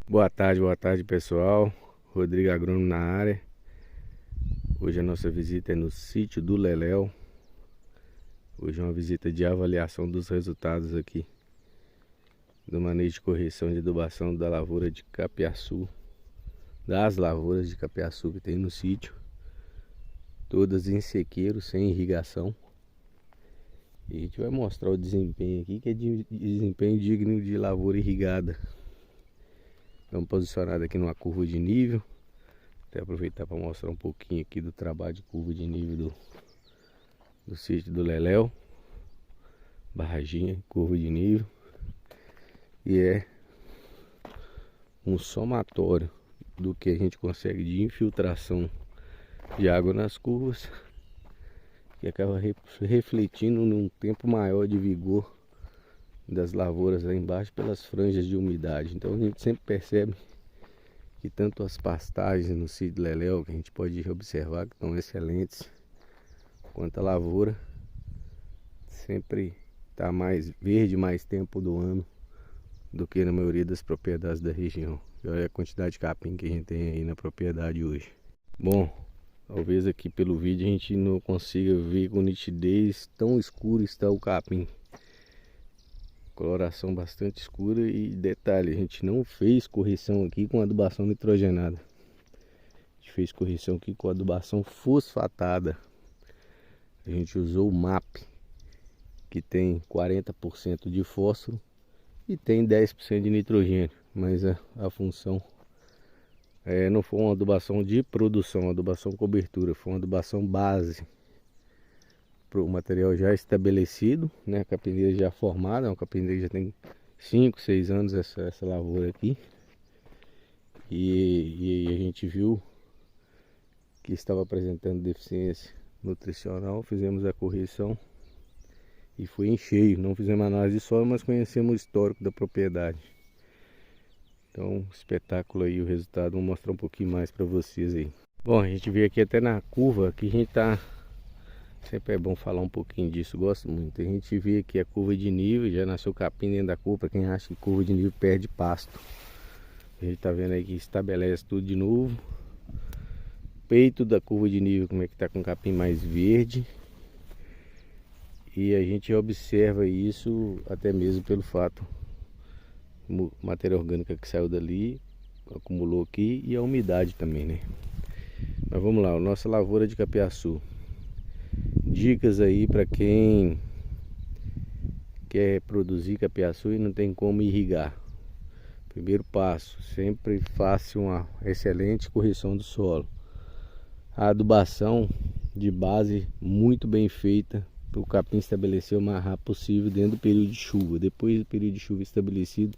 Boa tarde pessoal. Rodrigo Agrônomo na área. Hoje a nossa visita é no sítio do Leléu. Hoje é uma visita de avaliação dos resultados aqui do manejo de correção de adubação da lavoura de capiaçu, das lavouras de capiaçu que tem no sítio, todas em sequeiro, sem irrigação. E a gente vai mostrar o desempenho aqui, que é de desempenho digno de lavoura irrigada. Estamos posicionados aqui numa curva de nível. Até aproveitar para mostrar um pouquinho aqui do trabalho de curva de nível do sítio do Leléu. Barraginha, curva de nível. E é um somatório do que a gente consegue de infiltração de água nas curvas, que acaba refletindo num tempo maior de vigor das lavouras lá embaixo pelas franjas de umidade. Então a gente sempre percebe que tanto as pastagens no sítio Leléu, que a gente pode observar que estão excelentes, quanto a lavoura sempre está mais verde mais tempo do ano do que na maioria das propriedades da região. E olha a quantidade de capim que a gente tem aí na propriedade hoje. Bom, talvez aqui pelo vídeo a gente não consiga ver com nitidez tão escuro está o capim. Coloração bastante escura. E detalhe, a gente não fez correção aqui com adubação nitrogenada. A gente fez correção aqui com adubação fosfatada. A gente usou o MAP, que tem 40% de fósforo e tem 10% de nitrogênio. Mas a função não foi uma adubação de produção, uma adubação cobertura, foi uma adubação base. O material já estabelecido, né? A capineira já formada, uma capineira que já tem 5, 6 anos essa lavoura aqui. E a gente viu que estava apresentando deficiência nutricional, fizemos a correção e foi em cheio. Não fizemos análise de solo, mas conhecemos o histórico da propriedade. Então, espetáculo aí o resultado, vou mostrar um pouquinho mais para vocês aí. Bom, a gente veio aqui até na curva, que a gente tá... Sempre é bom falar um pouquinho disso, gosto muito. A gente vê aqui a curva de nível, já nasceu capim dentro da curva, para quem acha que curva de nível perde pasto. A gente tá vendo aí que estabelece tudo de novo. Peito da curva de nível, como é que tá com capim mais verde. E a gente observa isso até mesmo pelo fato, matéria orgânica que saiu dali, acumulou aqui, e a umidade também, né? Mas vamos lá, a nossa lavoura de capiaçu. Dicas aí para quem quer produzir capiaçu e não tem como irrigar. Primeiro passo, sempre faça uma excelente correção do solo. A adubação de base muito bem feita, para o capim estabelecer o mais rápido possível dentro do período de chuva. Depois do período de chuva estabelecido,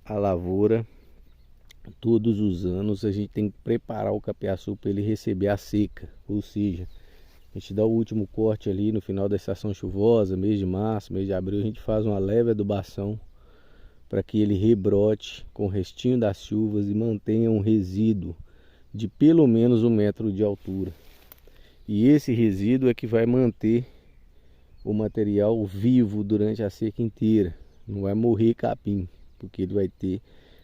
a lavoura, todos os anos a gente tem que preparar o capiaçu para ele receber a seca, ou seja, a gente dá o último corte ali no final da estação chuvosa, mês de março, mês de abril, a gente faz uma leve adubação para que ele rebrote com o restinho das chuvas e mantenha um resíduo de pelo menos 1 metro de altura. E esse resíduo é que vai manter o material vivo durante a seca inteira. Não vai morrer capim, porque ele vai ter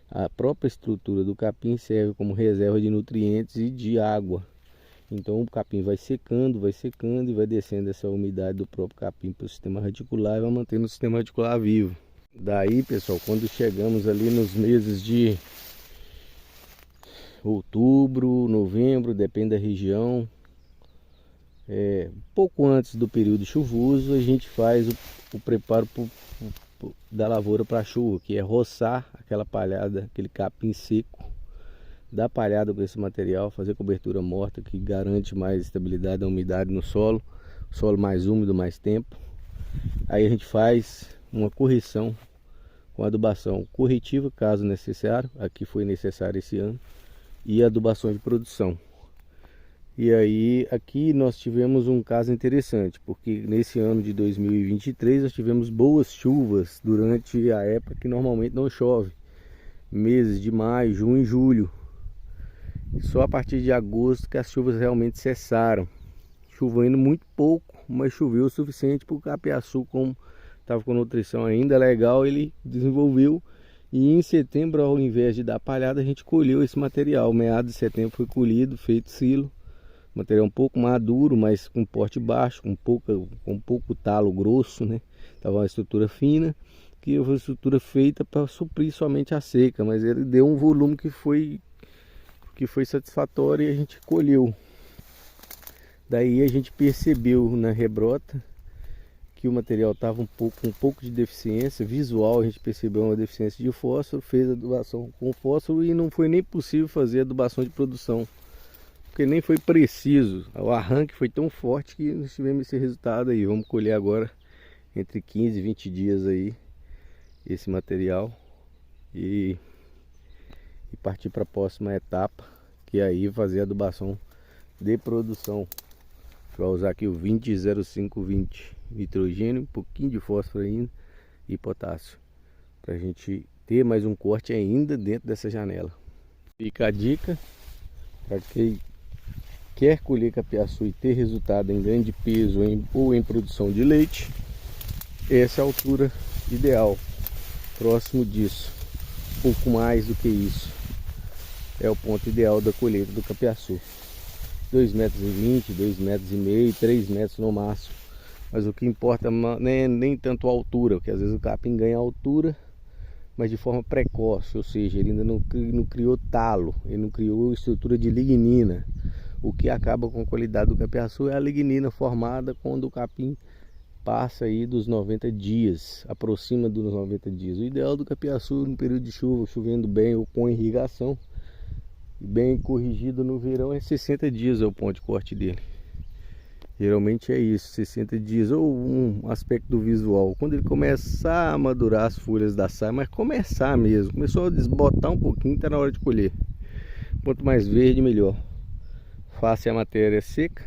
a própria estrutura do capim, serve como reserva de nutrientes e de água. Então o capim vai secando e vai descendo essa umidade do próprio capim para o sistema radicular e vai mantendo o sistema radicular vivo. Daí, pessoal, quando chegamos ali nos meses de outubro, novembro, depende da região, pouco antes do período chuvoso, a gente faz o preparo da lavoura para a chuva, que é roçar aquela palhada, aquele capim seco, dar palhada com esse material, fazer cobertura morta, que garante mais estabilidade da umidade no solo, solo mais úmido mais tempo. Aí a gente faz uma correção com adubação corretiva, caso necessário, aqui foi necessário esse ano, e adubação de produção. E aí aqui nós tivemos um caso interessante, porque nesse ano de 2023 nós tivemos boas chuvas durante a época que normalmente não chove, meses de maio, junho e julho. Só a partir de agosto que as chuvas realmente cessaram, chovendo muito pouco, mas choveu o suficiente para o capiaçu, como estava com nutrição ainda legal, ele desenvolveu E em setembro, ao invés de dar palhada, a gente colheu esse material. Meados de setembro foi colhido, feito silo. Material um pouco maduro, mas com porte baixo, com pouco talo grosso, né? Tava uma estrutura fina, que foi uma estrutura feita para suprir somente a seca, mas ele deu um volume que foi satisfatório e a gente colheu. Daí a gente percebeu na rebrota que o material estava com um pouco de deficiência visual, a gente percebeu uma deficiência de fósforo, fez a adubação com fósforo e não foi nem possível fazer a adubação de produção, porque nem foi preciso. O arranque foi tão forte que nós tivemos esse resultado aí. Vamos colher agora entre 15 e 20 dias aí esse material e partir para a próxima etapa, que é aí fazer a adubação de produção. Vai usar aqui o 20-05-20 nitrogênio, um pouquinho de fósforo ainda e potássio, para a gente ter mais um corte ainda dentro dessa janela. Fica a dica para quem quer colher capiaçu e ter resultado em grande peso ou em produção de leite. Essa é a altura ideal. Próximo disso, pouco mais do que isso, é o ponto ideal da colheita do capiaçu. 2,20 metros, 2,5 metros, 3 metros no máximo. Mas o que importa nem tanto a altura, porque às vezes o capim ganha altura, mas de forma precoce, ou seja, ele ainda não criou talo, ele não criou estrutura de lignina. O que acaba com a qualidade do capiaçu é a lignina formada quando o capim passa aí dos 90 dias, aproxima dos 90 dias. O ideal do capiaçu no período de chuva, chovendo bem ou com irrigação, bem corrigido no verão, é 60 dias é o ponto de corte dele. Geralmente é isso, 60 dias. Ou um aspecto visual, quando ele começar a madurar as folhas da saia, mas começar mesmo, começou a desbotar um pouquinho, está na hora de colher. Quanto mais verde, melhor. Faça a matéria seca,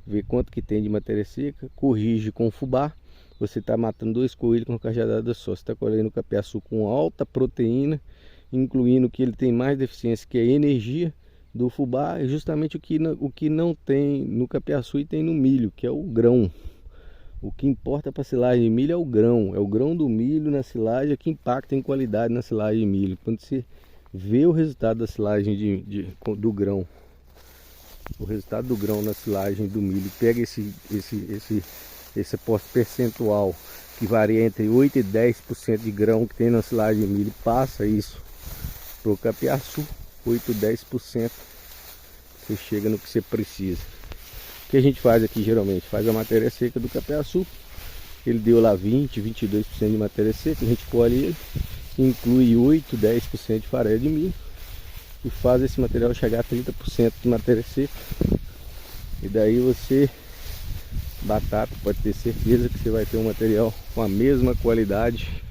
vê quanto que tem de matéria seca, corrige com fubá. Você está matando 2 coelhos com uma cajadada só. Você está colhendo capiaçu com alta proteína, incluindo que ele tem mais deficiência, que é a energia do fubá, é justamente o que não tem no capiaçu e tem no milho, que é o grão. O que importa para a silagem de milho é o grão do milho na silagem, é que impacta em qualidade na silagem de milho. Quando você vê o resultado da silagem do grão, o resultado do grão na silagem do milho, pega esse percentual que varia entre 8 e 10% de grão que tem na silagem de milho, passa isso para o capiaçu, 8, 10%, você chega no que você precisa. O que a gente faz aqui geralmente? Faz a matéria seca do capiaçu, ele deu lá 20, 22% de matéria seca, a gente colhe ele, inclui 8, 10% de farelo de milho e faz esse material chegar a 30% de matéria seca. E daí você, batata, pode ter certeza que você vai ter um material com a mesma qualidade,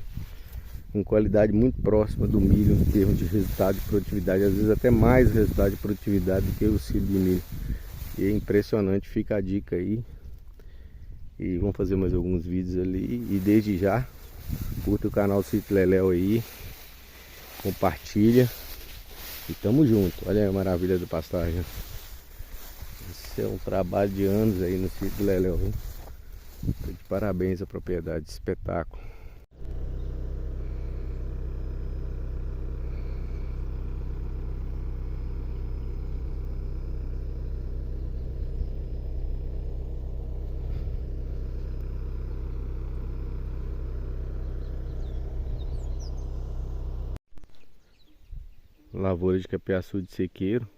com qualidade muito próxima do milho em termos de resultado de produtividade, às vezes até mais resultado de produtividade do que o silo de milho. E é impressionante, fica a dica aí. E vamos fazer mais alguns vídeos ali. E desde já, curta o canal Sítio Leléu aí, compartilha e tamo junto. Olha a maravilha da pastagem. Esse é um trabalho de anos aí no Sítio Leléu, viu? Tô de parabéns à propriedade, espetáculo. Lavoura de capiaçu de sequeiro.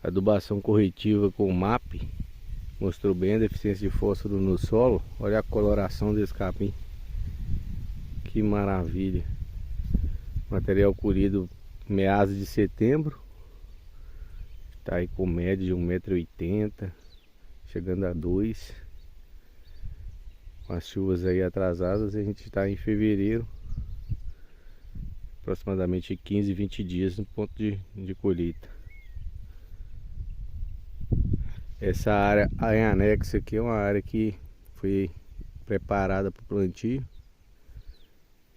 Adubação corretiva com MAP mostrou bem a deficiência de fósforo no solo. Olha a coloração desse capim, que maravilha. Material colhido meados de setembro, está aí com média de 1,80 m, chegando a 2. Com as chuvas aí atrasadas, a gente está em fevereiro, aproximadamente 15, 20 dias no ponto de colheita. Essa área em anexo aqui é uma área que foi preparada para o plantio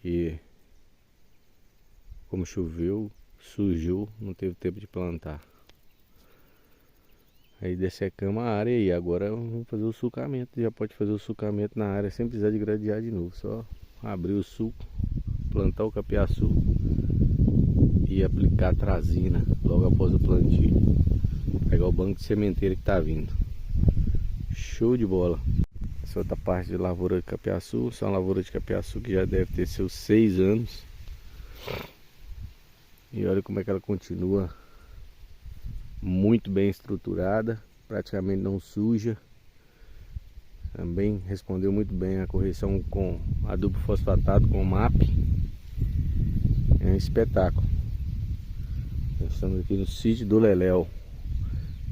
e como choveu, sujou, não teve tempo de plantar. Aí dessecamos a área e agora vamos fazer o sulcamento. Já pode fazer o sulcamento na área sem precisar de gradear de novo. Só abrir o sulco, plantar o capiaçu e aplicar a trazina logo após o plantio. Pegar o banco de sementeira que tá vindo. Show de bola. Essa outra parte de lavoura de capiaçu, essa é uma lavoura de capiaçu que já deve ter seus 6 anos. E olha como é que ela continua muito bem estruturada, praticamente não suja. Também respondeu muito bem a correção com adubo fosfatado com MAP. É um espetáculo. Nós estamos aqui no sítio do Leléu.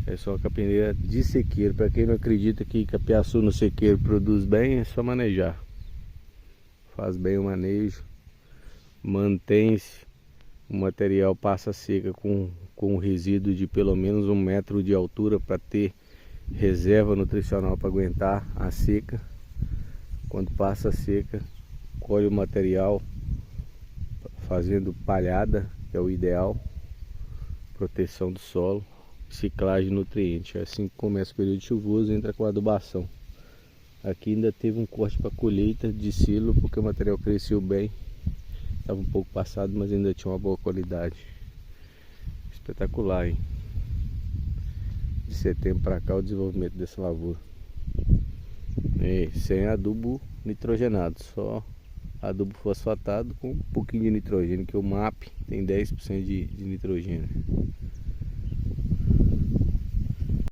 É só uma capineira de sequeiro. Para quem não acredita que capiaçu no sequeiro produz bem, é só manejar. Faz bem o manejo, mantém-se, o material passa seca com um resíduo de pelo menos 1 metro de altura para ter reserva nutricional para aguentar a seca. Quando passa a seca, colhe o material fazendo palhada, que é o ideal, proteção do solo, ciclagem de nutrientes. Assim que começa o período chuvoso, entra com a adubação. Aqui ainda teve um corte para colheita de silo, porque o material cresceu bem. Estava um pouco passado, mas ainda tinha uma boa qualidade. Espetacular, hein? De setembro para cá o desenvolvimento dessa lavoura. E sem adubo nitrogenado, só adubo fosfatado com um pouquinho de nitrogênio, que o MAP tem 10% de nitrogênio.